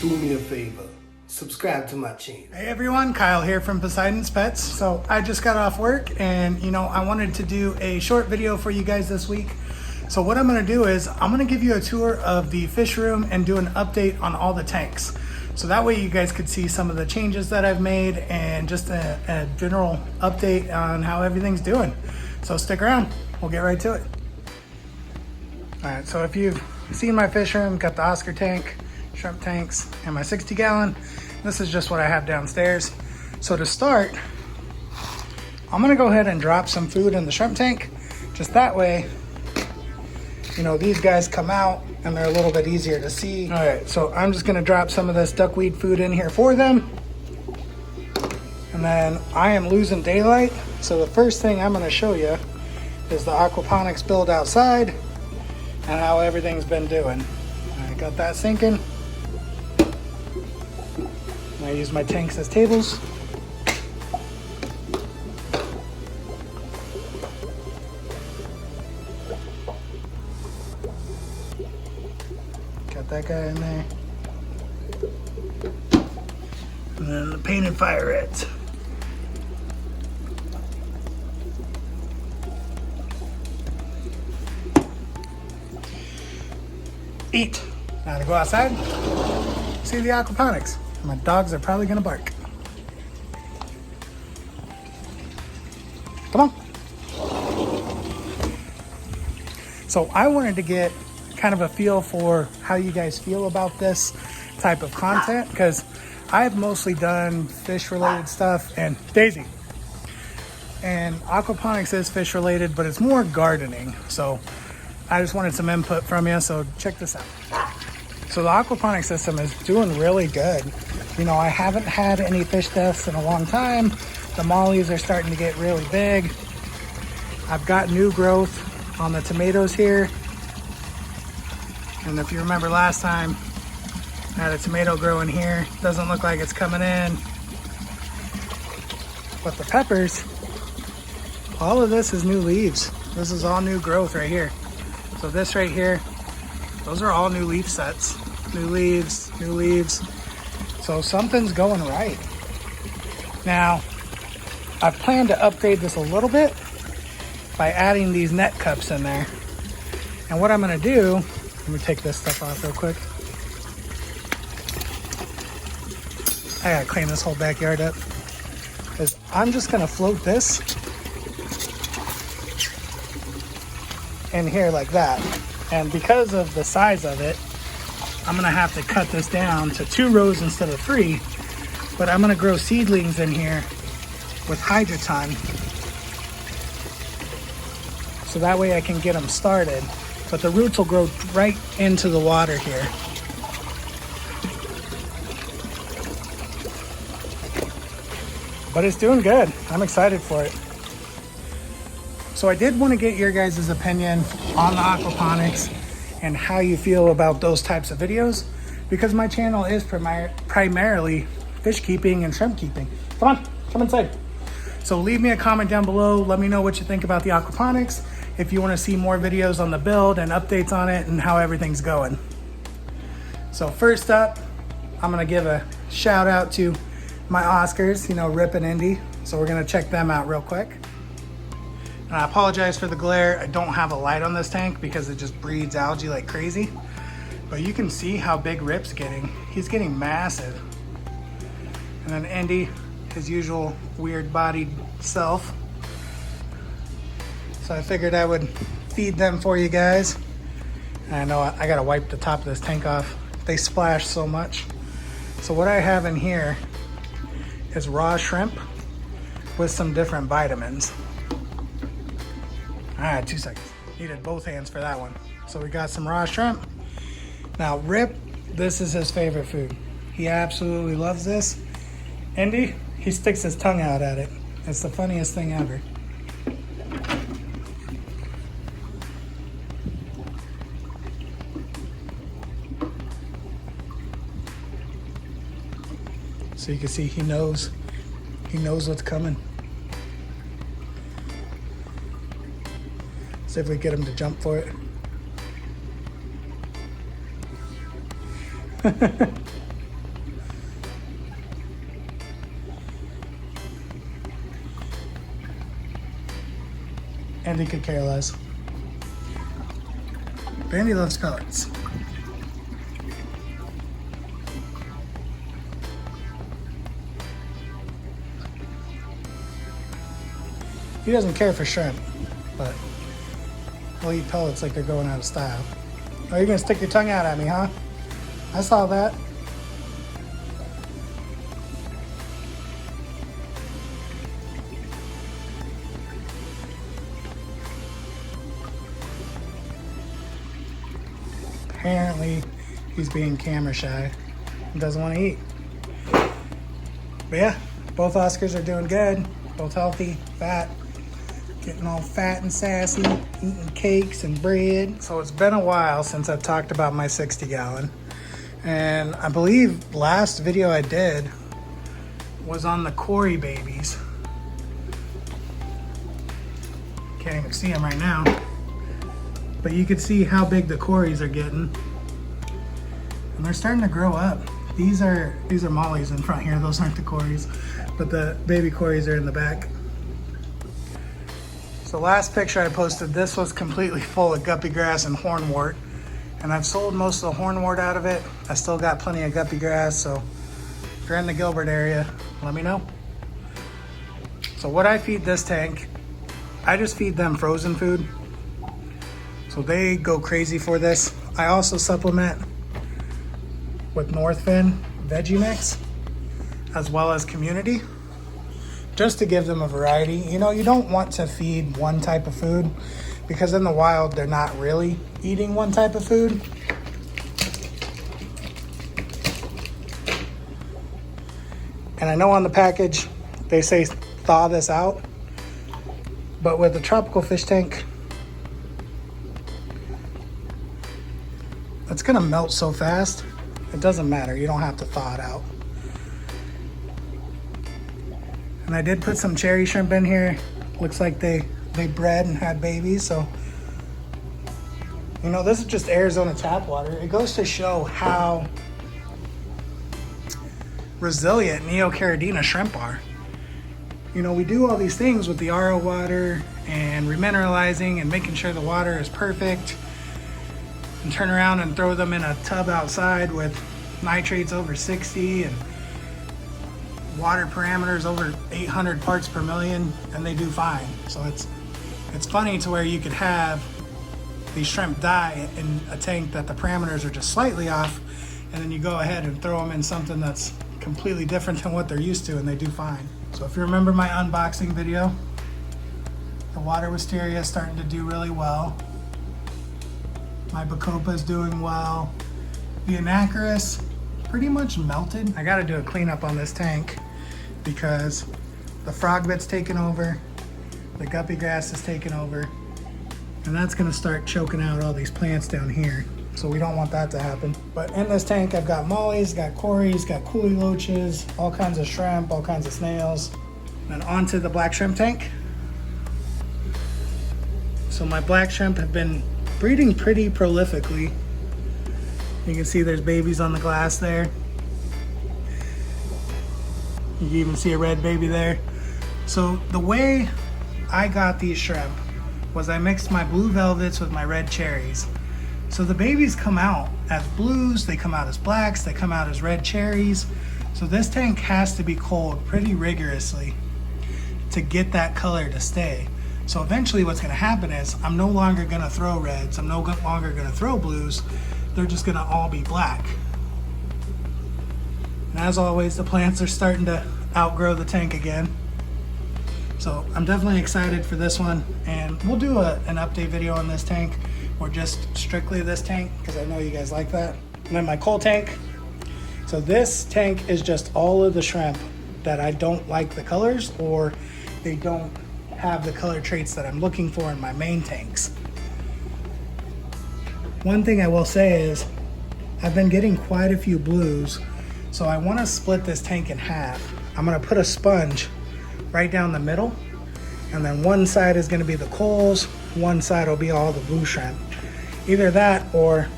do me a favor. Subscribe to my channel. Hey everyone, Kyle here from Poseidon's Pets. So I just got off work and I wanted to do a short video for you guys this week. So what I'm gonna do is I'm gonna give you a tour of the fish room and do an update on all the tanks. So that way you guys could see some of the changes that I've made and just a general update on how everything's doing. So stick around, we'll get right to it. All right, so if you've seen my fish room, got the Oscar tank, shrimp tanks, and my 60 gallon. This is just what I have downstairs. So to start, I'm gonna go ahead and drop some food in the shrimp tank. Just that way, these guys come out and they're a little bit easier to see. All right, so I'm just gonna drop some of this duckweed food in here for them. And then I am losing daylight. So the first thing I'm gonna show you is the aquaponics build outside and how everything's been doing. I got that sinking. I use my tanks as tables. Got that guy in there. And then the painted firets. Eat. Now to go outside, see the aquaponics. My dogs are probably gonna bark. Come on. So I wanted to get kind of a feel for how you guys feel about this type of content, because I've mostly done fish related stuff, and Daisy. And aquaponics is fish related, but it's more gardening. So I just wanted some input from you, so check this out. So the aquaponics system is doing really good. I haven't had any fish deaths in a long time. The mollies are starting to get really big. I've got new growth on the tomatoes here. And if you remember last time, I had a tomato growing here. Doesn't look like it's coming in. But the peppers, all of this is new leaves. This is all new growth right here. So this right here, those are all new leaf sets. New leaves, new leaves. So something's going right. Now, I've planned to upgrade this a little bit by adding these net cups in there. And what I'm gonna do, let me take this stuff off real quick. I gotta clean this whole backyard up. Is I'm just gonna float this in here like that. And because of the size of it, I'm gonna have to cut this down to 2 rows instead of 3, but I'm gonna grow seedlings in here with hydroton. So that way I can get them started, but the roots will grow right into the water here. But it's doing good. I'm excited for it. So I did want to get your guys' opinion on the aquaponics and how you feel about those types of videos, because my channel is primarily fish keeping and shrimp keeping. Come inside. So leave me a comment down below. Let me know what you think about the aquaponics. If you want to see more videos on the build and updates on it and how everything's going. So first up, I'm going to give a shout out to my Oscars, Rip and Indy. So we're going to check them out real quick. And I apologize for the glare. I don't have a light on this tank because it just breeds algae like crazy. But you can see how big Rip's getting. He's getting massive. And then Indy, his usual weird bodied self. So I figured I would feed them for you guys. And I know I gotta wipe the top of this tank off. They splash so much. So what I have in here is raw shrimp with some different vitamins. All right, 2 seconds. Needed both hands for that one. So we got some raw shrimp. Now Rip, this is his favorite food. He absolutely loves this. Indy, he sticks his tongue out at it. It's the funniest thing ever. So you can see he knows what's coming. See if we get him to jump for it. Andy could care less. But Andy loves colors. He doesn't care for shrimp, but he'll eat pellets like they're going out of style. Oh, you're gonna stick your tongue out at me, huh? I saw that. Apparently, he's being camera shy and doesn't want to eat. But yeah, both Oscars are doing good. Both healthy, fat, getting all fat and sassy, eating cakes and bread. So it's been a while since I've talked about my 60 gallon. And I believe last video I did was on the Quarry babies. Can't even see them right now. But you can see how big the Quarries are getting. And they're starting to grow up. These are mollies in front here. Those aren't the Quarries. But the baby Quarries are in the back. So last picture I posted, this was completely full of guppy grass and hornwort. And I've sold most of the hornwort out of it. I still got plenty of guppy grass, so if you're in the Gilbert area, let me know. So what I feed this tank, I just feed them frozen food. So they go crazy for this. I also supplement with Northfin Veggie Mix, as well as Community, just to give them a variety. You know, you don't want to feed one type of food because in the wild, they're not really eating one type of food. And I know on the package, they say thaw this out, but with the tropical fish tank, it's gonna melt so fast, it doesn't matter. You don't have to thaw it out. And I did put some cherry shrimp in here. Looks like they bred and had babies, so. You know, this is just Arizona tap water. It goes to show how resilient Neocaridina shrimp are. You know, we do all these things with the RO water and remineralizing and making sure the water is perfect, and turn around and throw them in a tub outside with nitrates over 60 and water parameters over 800 parts per million, and they do fine. So it's funny to where you could have these shrimp die in a tank that the parameters are just slightly off, and then you go ahead and throw them in something that's completely different than what they're used to, and they do fine. So if you remember my unboxing video, the water wisteria is starting to do really well. My Bacopa is doing well. The Anacharis pretty much melted. I gotta do a cleanup on this tank because the frog bit's taken over, the guppy grass is taken over, and that's gonna start choking out all these plants down here. So we don't want that to happen. But in this tank, I've got mollies, got quarries, got coolie loaches, all kinds of shrimp, all kinds of snails. And onto the black shrimp tank. So my black shrimp have been breeding pretty prolifically. You can see there's babies on the glass there. You can even see a red baby there. So the way I got these shrimp was I mixed my blue velvets with my red cherries. So the babies come out as blues, they come out as blacks, they come out as red cherries. So this tank has to be cold pretty rigorously to get that color to stay. So eventually what's gonna happen is I'm no longer gonna throw reds, I'm no longer gonna throw blues, they're just gonna all be black. And as always, the plants are starting to outgrow the tank again. So I'm definitely excited for this one, and we'll do an update video on this tank, or just strictly this tank, because I know you guys like that. And then my Cull tank. So this tank is just all of the shrimp that I don't like the colors, or they don't have the color traits that I'm looking for in my main tanks. One thing I will say is I've been getting quite a few blues, so I want to split this tank in half. I'm going to put a sponge right down the middle, and then one side is going to be the Culls, one side will be all the blue shrimp. Either that, or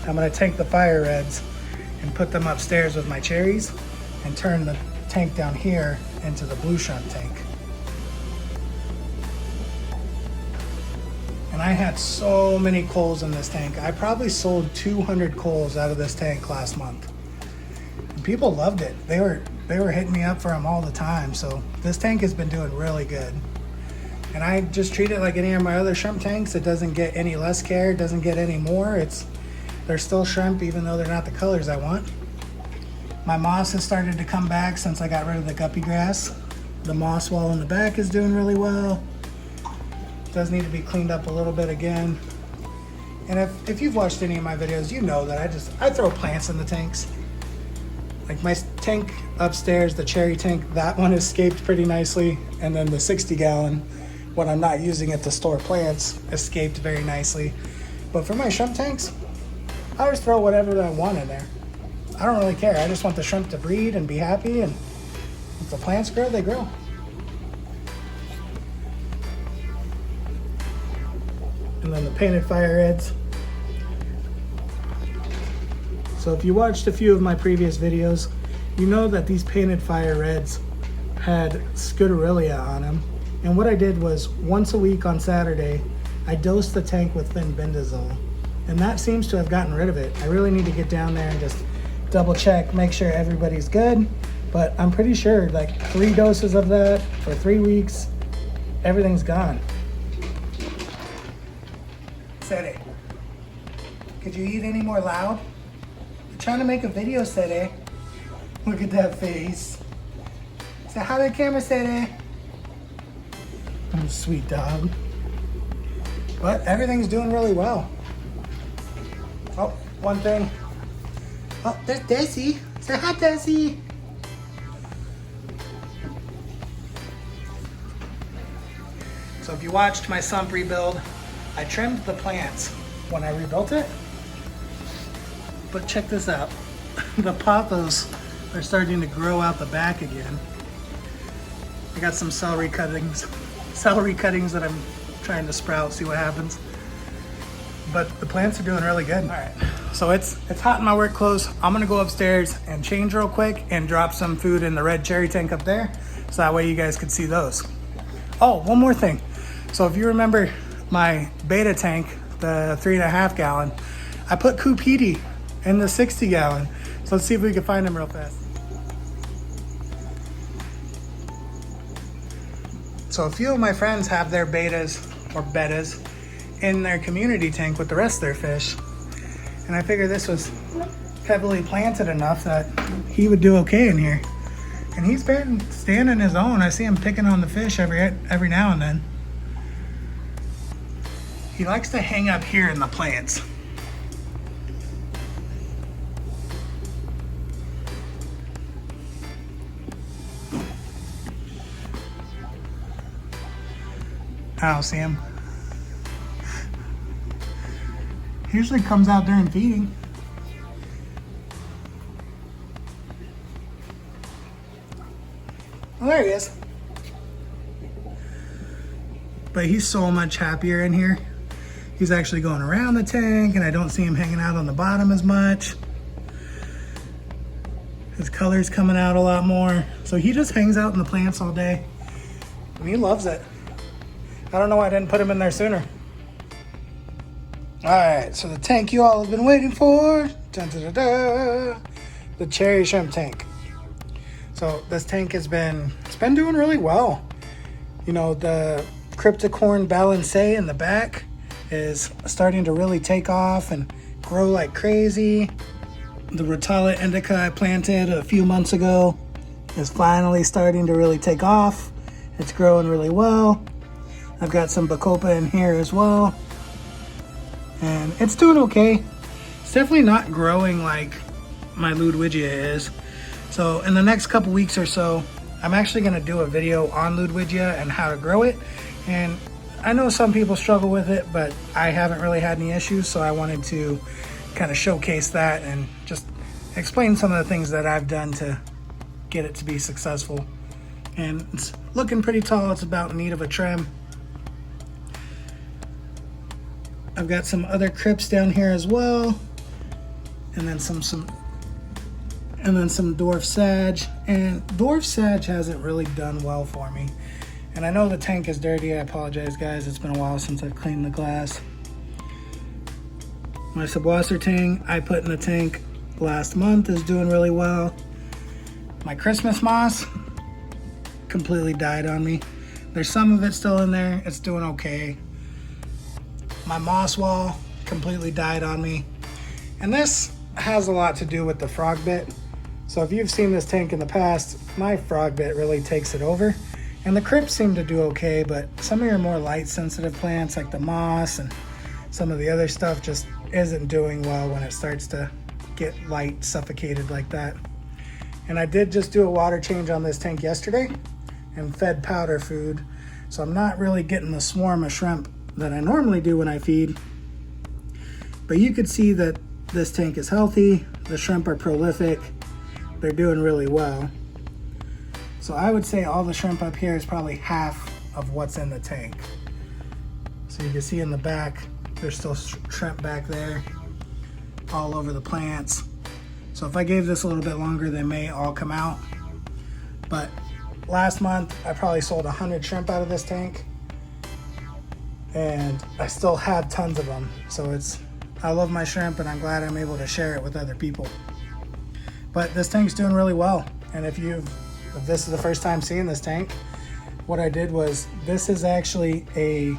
I'm going to take the fire reds and put them upstairs with my cherries and turn the tank down here into the blue shrimp tank. And I had so many culls in this tank. I probably sold 200 culls out of this tank last month. And people loved it. They were hitting me up for them all the time. So this tank has been doing really good. And I just treat it like any of my other shrimp tanks. It doesn't get any less care, it doesn't get any more. They're still shrimp even though they're not the colors I want. My moss has started to come back since I got rid of the guppy grass. The moss wall in the back is doing really well. Does need to be cleaned up a little bit again. And if you've watched any of my videos, you know that I throw plants in the tanks. Like my tank upstairs, the cherry tank, that one escaped pretty nicely. And then the 60 gallon, when I'm not using it to store plants, escaped very nicely. But for my shrimp tanks, I just throw whatever I want in there. I don't really care. I just want the shrimp to breed and be happy, and if the plants grow, they grow. And then the painted fire reds. So if you watched a few of my previous videos, you know that these painted fire reds had Scutellaria on them. And what I did was once a week on Saturday, I dosed the tank with fenbendazole. And that seems to have gotten rid of it. I really need to get down there and just double check, make sure everybody's good. But I'm pretty sure like 3 doses of that for 3 weeks, everything's gone. Sede, could you eat any more loud? I'm trying to make a video, Sede. Look at that face. Say hi to the camera, Sede. Oh, sweet dog. But everything's doing really well. Oh, one thing. Oh, there's Desi. Say hi, Desi. So if you watched my sump rebuild, I trimmed the plants when I rebuilt it. But check this out. The pothos are starting to grow out the back again. I got some celery cuttings that I'm trying to sprout, see what happens. But the plants are doing really good. All right, so it's hot in my work clothes. I'm gonna go upstairs and change real quick and drop some food in the red cherry tank up there, so that way you guys can see those. Oh, one more thing. So if you remember my beta tank, the 3.5 gallon, I put Cupidi in the 60 gallon. So let's see if we can find him real fast. So a few of my friends have their betas or bettas in their community tank with the rest of their fish. And I figured this was heavily planted enough that he would do okay in here. And he's been standing his own. I see him picking on the fish every now and then. He likes to hang up here in the plants. I don't see him. He usually comes out during feeding. Oh, there he is. But he's so much happier in here. He's actually going around the tank, and I don't see him hanging out on the bottom as much. His color's coming out a lot more. So he just hangs out in the plants all day, and he loves it. I don't know why I didn't put him in there sooner. All right, so the tank you all have been waiting for. Dun, dun, dun, dun. The cherry shrimp tank. So this tank it's been doing really well. You know, the cryptocorn balancé in the back is starting to really take off and grow like crazy. The Rotala indica I planted a few months ago is finally starting to really take off. It's growing really well. I've got some Bacopa in here as well. And it's doing okay. It's definitely not growing like my Ludwigia is. So in the next couple weeks or so, I'm actually gonna do a video on Ludwigia and how to grow it. And I know some people struggle with it, but I haven't really had any issues. So I wanted to kind of showcase that and just explain some of the things that I've done to get it to be successful. And it's looking pretty tall. It's about in need of a trim. I've got some other crypts down here as well, and then some dwarf sage. And dwarf sage hasn't really done well for me. And I know the tank is dirty. I apologize, guys. It's been a while since I've cleaned the glass. My subwasser tank I put in the tank last month is doing really well. My Christmas moss completely died on me. There's some of it still in there. It's doing okay. My moss wall completely died on me. And this has a lot to do with the frog bit. So if you've seen this tank in the past, my frog bit really takes it over. And the crypts seem to do okay, but some of your more light sensitive plants like the moss and some of the other stuff just isn't doing well when it starts to get light suffocated like that. And I did just do a water change on this tank yesterday and fed powder food. So I'm not really getting the swarm of shrimp that I normally do when I feed. But you could see that this tank is healthy. The shrimp are prolific. They're doing really well. So I would say all the shrimp up here is probably half of what's in the tank. So you can see in the back, there's still shrimp back there all over the plants. So if I gave this a little bit longer, they may all come out. But last month, I probably sold 100 shrimp out of this tank. And I still have tons of them. So I love my shrimp and I'm glad I'm able to share it with other people. But this tank's doing really well. And if this is the first time seeing this tank, what I did was, this is actually a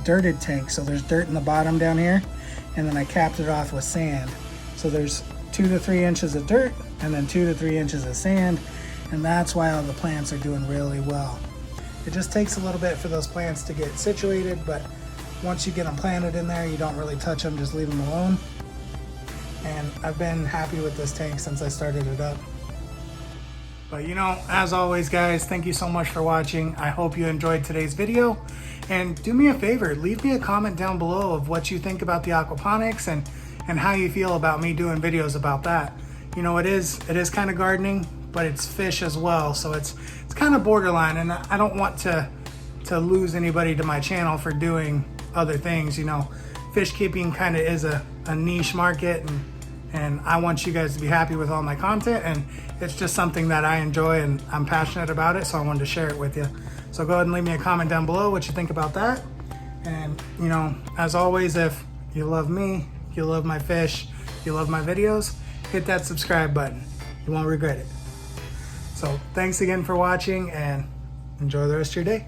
dirted tank. So there's dirt in the bottom down here, and then I capped it off with sand. So there's 2 to 3 inches of dirt and then 2 to 3 inches of sand. And that's why all the plants are doing really well. It just takes a little bit for those plants to get situated, but once you get them planted in there, you don't really touch them, just leave them alone. And I've been happy with this tank since I started it up. But you know, as always guys, thank you so much for watching. I hope you enjoyed today's video. And do me a favor, leave me a comment down below of what you think about the aquaponics and how you feel about me doing videos about that. You know, it is kind of gardening, but it's fish as well. So it's kind of borderline, and I don't want to lose anybody to my channel for doing other things. You know, fish keeping kind of is a niche market, and I want you guys to be happy with all my content, and it's just something that I enjoy and I'm passionate about it, so I wanted to share it with you. So go ahead and leave me a comment down below what you think about that. And you know, as always, if you love me, you love my fish, you love my videos, hit that subscribe button. You won't regret it. So thanks again for watching and enjoy the rest of your day.